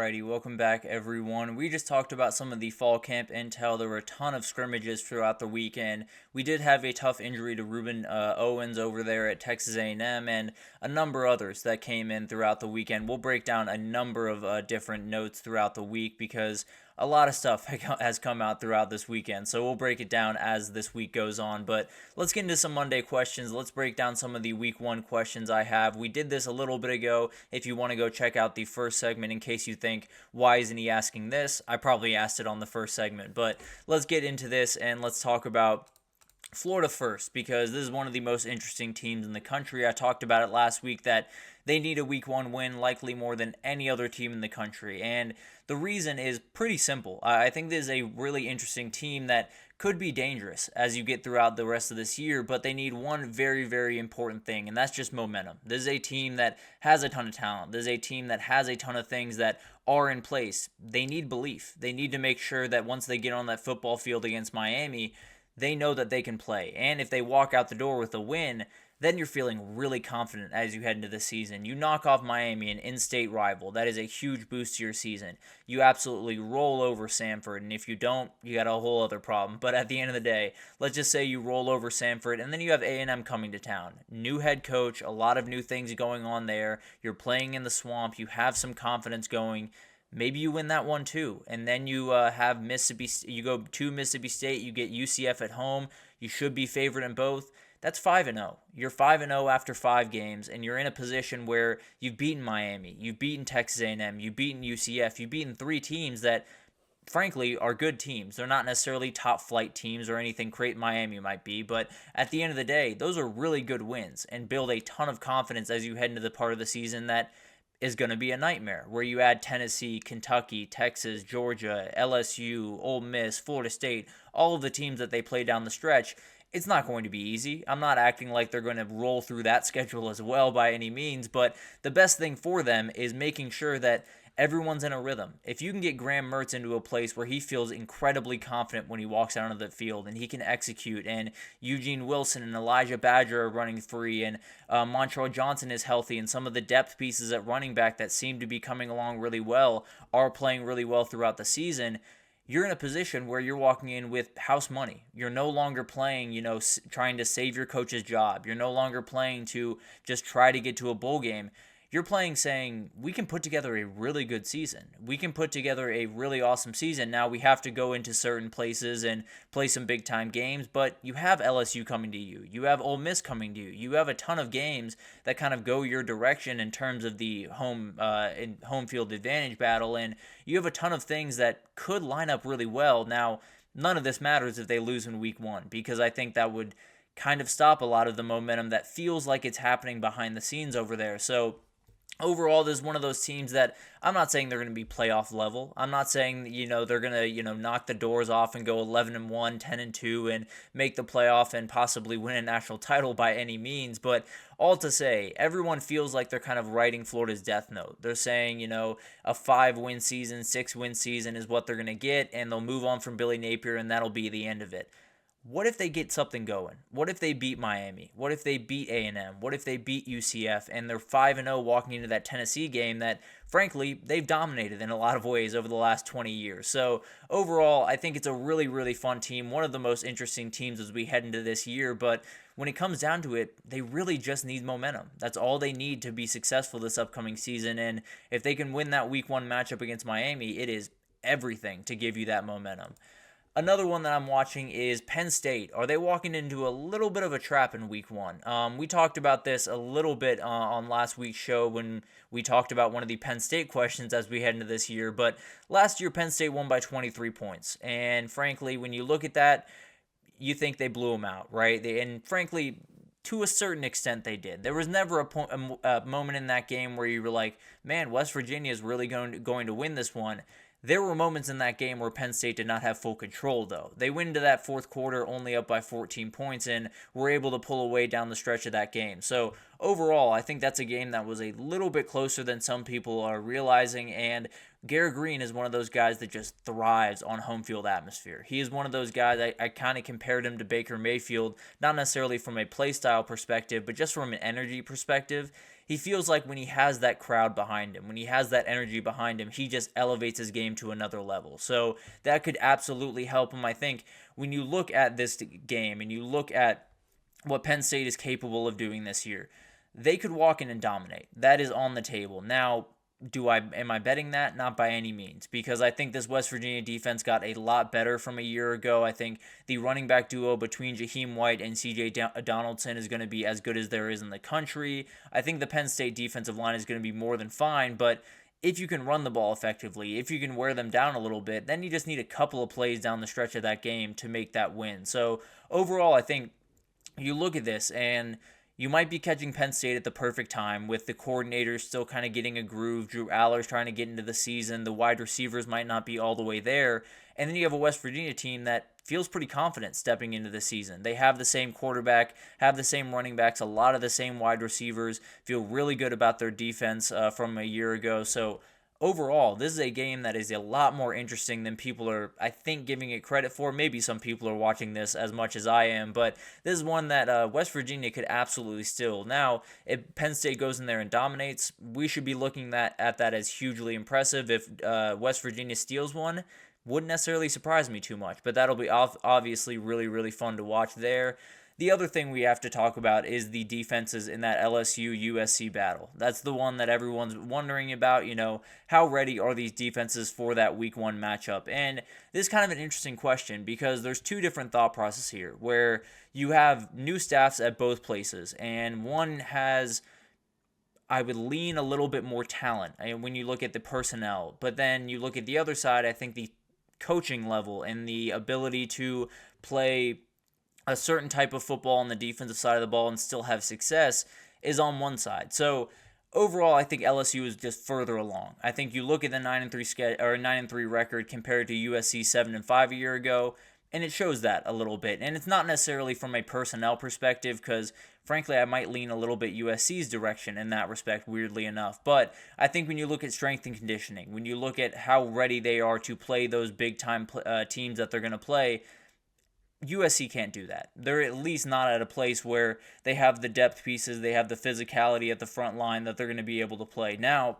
Alrighty, welcome back everyone. We just talked about some of the fall camp intel. There were a ton of scrimmages throughout the weekend. We did have a tough injury to Ruben Owens over there at Texas A&M and a number others that came in throughout the weekend. We'll break down a number of different notes throughout the week because a lot of stuff has come out throughout this weekend, so we'll break it down as this week goes on. But let's get into some Monday questions. Let's break down some of the week 1 questions I have. We did this a little bit ago. If you want to go check out the first segment in case you think, why isn't he asking this? I probably asked it on the first segment, but let's get into this and let's talk about Florida first, because this is one of the most interesting teams in the country. I talked about it last week that they need a week 1 win, likely more than any other team in the country. And the reason is pretty simple. I think this is a really interesting team that could be dangerous as you get throughout the rest of this year, but they need one very, very important thing, and that's just momentum. This is a team that has a ton of talent. This is a team that has a ton of things that are in place. They need belief. They need to make sure that once they get on that football field against Miami, they know that they can play. And if they walk out the door with a win, then you're feeling really confident as you head into the season. You knock off Miami, an in-state rival. That is a huge boost to your season. You absolutely roll over Samford, and if you don't, you got a whole other problem. But at the end of the day, let's just say you roll over Samford, and then you have A&M coming to town. New head coach, a lot of new things going on there. You're playing in the swamp. You have some confidence going. Maybe you win that one too, and then you have Mississippi. You go to Mississippi State. You get UCF at home. You should be favored in both. That's 5-0. You're 5-0 after 5 games, and you're in a position where you've beaten Miami, you've beaten Texas A&M, you've beaten UCF, you've beaten 3 teams that, frankly, are good teams. They're not necessarily top flight teams or anything great Miami might be, but at the end of the day, those are really good wins and build a ton of confidence as you head into the part of the season that is going to be a nightmare, where you add Tennessee, Kentucky, Texas, Georgia, LSU, Ole Miss, Florida State, all of the teams that they play down the stretch. It's not going to be easy. I'm not acting like they're going to roll through that schedule as well by any means, but the best thing for them is making sure that everyone's in a rhythm. If you can get Graham Mertz into a place where he feels incredibly confident when he walks out onto the field and he can execute, and Eugene Wilson and Elijah Badger are running free, and Montreal Johnson is healthy, and some of the depth pieces at running back that seem to be coming along really well are playing really well throughout the season, you're in a position where you're walking in with house money. You're no longer playing, trying to save your coach's job. You're no longer playing to just try to get to a bowl game. You're playing saying, we can put together a really good season. We can put together a really awesome season. Now we have to go into certain places and play some big time games, but you have LSU coming to you. You have Ole Miss coming to you. You have a ton of games that kind of go your direction in terms of the home field advantage battle, and you have a ton of things that could line up really well. Now, none of this matters if they lose in week 1, because I think that would kind of stop a lot of the momentum that feels like it's happening behind the scenes over there. So overall, this is one of those teams that I'm not saying they're going to be playoff level. I'm not saying they're going to knock the doors off and go 11-1, 10-2, and make the playoff and possibly win a national title by any means. But all to say, everyone feels like they're kind of writing Florida's death note. They're saying a 5-win season, 6-win season is what they're going to get, and they'll move on from Billy Napier, and that'll be the end of it. What if they get something going? What if they beat Miami? What if they beat A&M? What if they beat UCF and they're 5-0 walking into that Tennessee game that, frankly, they've dominated in a lot of ways over the last 20 years? So overall, I think it's a really, really fun team, one of the most interesting teams as we head into this year. But when it comes down to it, they really just need momentum. That's all they need to be successful this upcoming season. And if they can win that week 1 matchup against Miami, it is everything to give you that momentum. Another one that I'm watching is Penn State. Are they walking into a little bit of a trap in week 1? We talked about this a little bit on last week's show when we talked about one of the Penn State questions as we head into this year. But last year, Penn State won by 23 points. And frankly, when you look at that, you think they blew them out, right? And frankly, to a certain extent, they did. There was never a moment in that game where you were like, man, West Virginia is really going to win this one. There were moments in that game where Penn State did not have full control, though. They went into that fourth quarter only up by 14 points and were able to pull away down the stretch of that game. So overall, I think that's a game that was a little bit closer than some people are realizing, and Garrett Green is one of those guys that just thrives on home field atmosphere. He is one of those guys, I kind of compared him to Baker Mayfield, not necessarily from a play style perspective, but just from an energy perspective. he feels like when he has that crowd behind him, when he has that energy behind him, he just elevates his game to another level. So that could absolutely help him. I think when you look at this game and you look at what Penn State is capable of doing this year, they could walk in and dominate. That is on the table. Now, am I betting that? Not by any means, because I think this West Virginia defense got a lot better from a year ago. I think the running back duo between Jaheim White and CJ Donaldson is going to be as good as there is in the country. I think the Penn State defensive line is going to be more than fine, but if you can run the ball effectively, if you can wear them down a little bit, then you just need a couple of plays down the stretch of that game to make that win. So overall, I think you look at this and you might be catching Penn State at the perfect time with the coordinators still kind of getting a groove. Drew Aller's trying to get into the season. The wide receivers might not be all the way there. And then you have a West Virginia team that feels pretty confident stepping into the season. They have the same quarterback, have the same running backs, a lot of the same wide receivers, feel really good about their defense from a year ago. So overall, this is a game that is a lot more interesting than people are, I think, giving it credit for. Maybe some people are watching this as much as I am, but this is one that West Virginia could absolutely steal. Now, if Penn State goes in there and dominates, we should be looking at that as hugely impressive. If West Virginia steals one, wouldn't necessarily surprise me too much, but that'll be obviously really, really fun to watch there. The other thing we have to talk about is the defenses in that LSU-USC battle. That's the one that everyone's wondering about, how ready are these defenses for that week 1 matchup? And this is kind of an interesting question because there's two different thought processes here where you have new staffs at both places, and one has, I would lean a little bit more talent when you look at the personnel, but then you look at the other side, I think the coaching level and the ability to play a certain type of football on the defensive side of the ball and still have success is on one side. So overall, I think LSU is just further along. I think you look at the 9-3 record compared to USC 7-5 a year ago, and it shows that a little bit. And it's not necessarily from a personnel perspective, because frankly, I might lean a little bit USC's direction in that respect, weirdly enough. But I think when you look at strength and conditioning, when you look at how ready they are to play those big-time teams that they're going to play, USC can't do that. They're at least not at a place where they have the depth pieces, they have the physicality at the front line that they're going to be able to play. Now,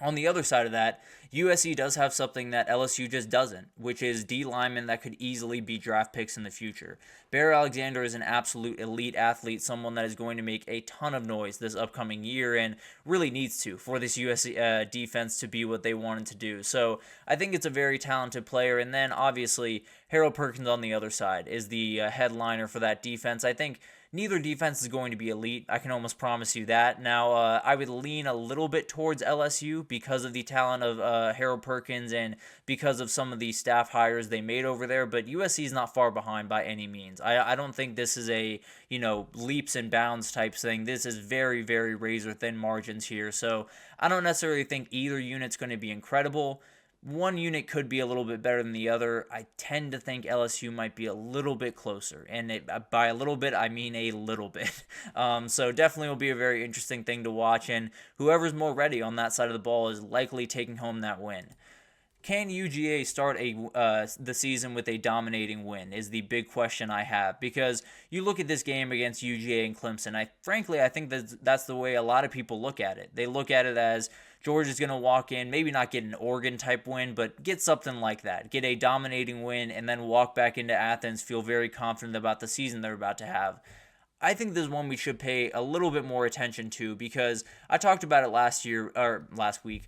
on the other side of that, USC does have something that LSU just doesn't, which is D linemen that could easily be draft picks in the future. Bear Alexander is an absolute elite athlete, someone that is going to make a ton of noise this upcoming year and really needs to for this USC defense to be what they wanted to do. So I think it's a very talented player. And then obviously Harold Perkins on the other side is the headliner for that defense. I think neither defense is going to be elite. I can almost promise you that. Now, I would lean a little bit towards LSU because of the talent of Harold Perkins and because of some of the staff hires they made over there, but USC is not far behind by any means. I don't think this is a, leaps and bounds type thing. This is very, very razor-thin margins here, so I don't necessarily think either unit's going to be incredible. One unit could be a little bit better than the other. I tend to think LSU might be a little bit closer, and by a little bit, I mean a little bit. So definitely will be a very interesting thing to watch, and whoever's more ready on that side of the ball is likely taking home that win. Can UGA start the season with a dominating win is the big question I have, because you look at this game against UGA and Clemson, I think that's the way a lot of people look at it. They look at it as Georgia's going to walk in, maybe not get an Oregon-type win, but get something like that. Get a dominating win and then walk back into Athens, feel very confident about the season they're about to have. I think this is one we should pay a little bit more attention to, because I talked about it last week,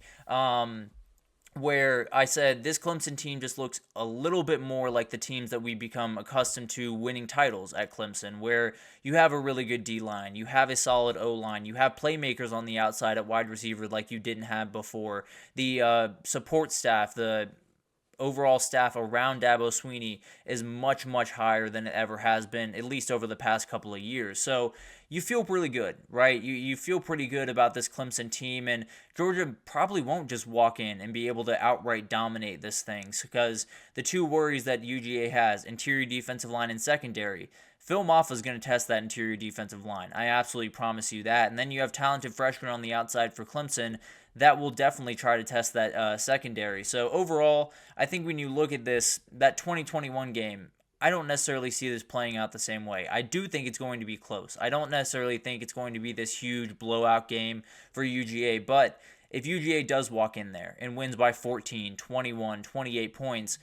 where I said this Clemson team just looks a little bit more like the teams that we become accustomed to winning titles at Clemson, where you have a really good D-line, you have a solid O-line, you have playmakers on the outside at wide receiver like you didn't have before. The support staff, the overall staff around Dabo Swinney is much, much higher than it ever has been, at least over the past couple of years. So you feel really good, right? You feel pretty good about this Clemson team, and Georgia probably won't just walk in and be able to outright dominate this thing, because the two worries that UGA has, interior defensive line and secondary, Phil Maffa is going to test that interior defensive line. I absolutely promise you that. And then you have talented freshmen on the outside for Clemson that will definitely try to test that secondary. So overall, I think when you look at that 2021 game, I don't necessarily see this playing out the same way. I do think it's going to be close. I don't necessarily think it's going to be this huge blowout game for UGA, but if UGA does walk in there and wins by 14, 21, 28 points,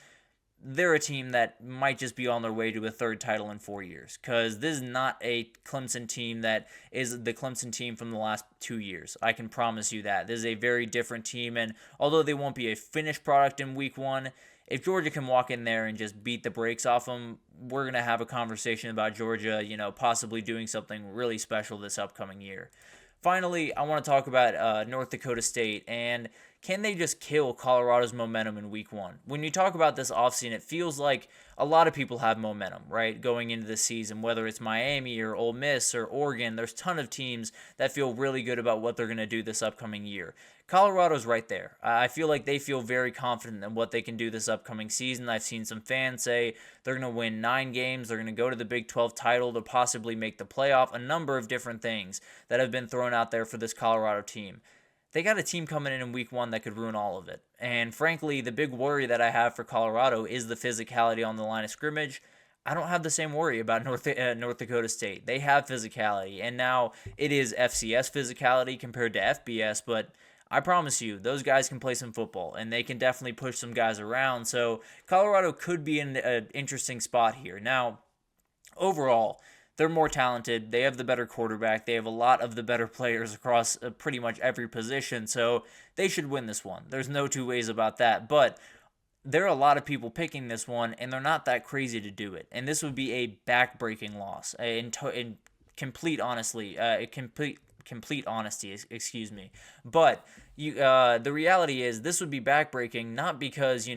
they're a team that might just be on their way to a third title in 4 years, because this is not a Clemson team that is the Clemson team from the last 2 years. I can promise you that. This is a very different team, and although they won't be a finished product in week one, if Georgia can walk in there and just beat the brakes off them, we're going to have a conversation about Georgia, possibly doing something really special this upcoming year. Finally, I want to talk about North Dakota State, and can they just kill Colorado's momentum in week one? When you talk about this offseason, it feels like a lot of people have momentum, right, going into the season, whether it's Miami or Ole Miss or Oregon. There's a ton of teams that feel really good about what they're going to do this upcoming year. Colorado's right there. I feel like they feel very confident in what they can do this upcoming season. I've seen some fans say they're going to win 9 games, they're going to go to the Big 12 title, to possibly make the playoff, a number of different things that have been thrown out there for this Colorado team. They got a team coming in week one that could ruin all of it. And frankly, the big worry that I have for Colorado is the physicality on the line of scrimmage. I don't have the same worry about North Dakota State. They have physicality, and now it is FCS physicality compared to FBS, but I promise you, those guys can play some football, and they can definitely push some guys around. So Colorado could be in an interesting spot here. Now, overall, they're more talented. They have the better quarterback. They have a lot of the better players across pretty much every position. So they should win this one. There's no two ways about that. But there are a lot of people picking this one, and they're not that crazy to do it. And this would be a back-breaking loss. In complete honesty, excuse me. But the reality is, this would be backbreaking not because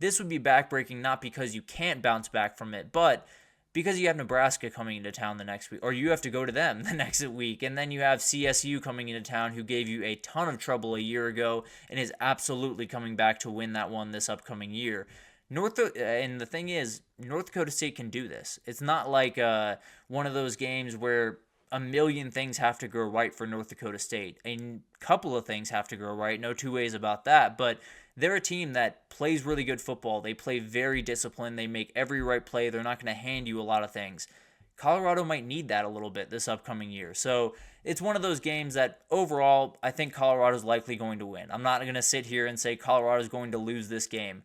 this would be backbreaking not because you can't bounce back from it, but because you have Nebraska coming into town the next week, or you have to go to them the next week, and then you have CSU coming into town, who gave you a ton of trouble a year ago and is absolutely coming back to win that one this upcoming year. And the thing is, North Dakota State can do this. It's not like one of those games where a million things have to go right for North Dakota State. A couple of things have to go right, no two ways about that, but they're a team that plays really good football. They play very disciplined. They make every right play. They're not going to hand you a lot of things. Colorado might need that a little bit this upcoming year. So it's one of those games that overall, I think Colorado's likely going to win. I'm not going to sit here and say Colorado's going to lose this game.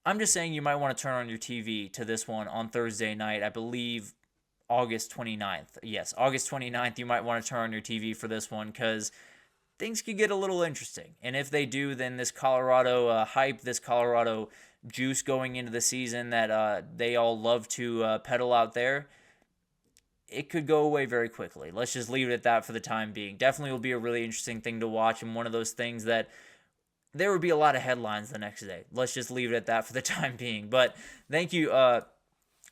I'm just saying you might want to turn on your TV to this one on Thursday night. I believe August 29th. Yes, August 29th, you might want to turn on your TV for this one, because things could get a little interesting. And if they do, then this Colorado hype, this Colorado juice going into the season that they all love to peddle out there, it could go away very quickly. Let's just leave it at that for the time being. Definitely will be a really interesting thing to watch, and one of those things that there would be a lot of headlines the next day. Let's just leave it at that for the time being. But thank you.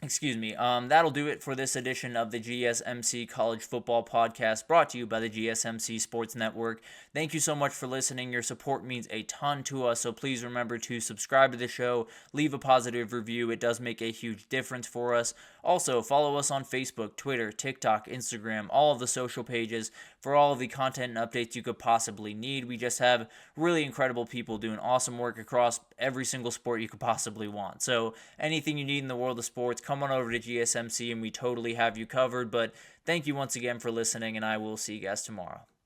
That'll do it for this edition of the GSMC College Football Podcast, brought to you by the GSMC Sports Network. Thank you so much for listening. Your support means a ton to us, so please remember to subscribe to the show, leave a positive review. It does make a huge difference for us. Also, follow us on Facebook, Twitter, TikTok, Instagram, all of the social pages for all of the content and updates you could possibly need. We just have really incredible people doing awesome work across every single sport you could possibly want. So anything you need in the world of sports, come on over to GSMC and we totally have you covered. But thank you once again for listening, and I will see you guys tomorrow.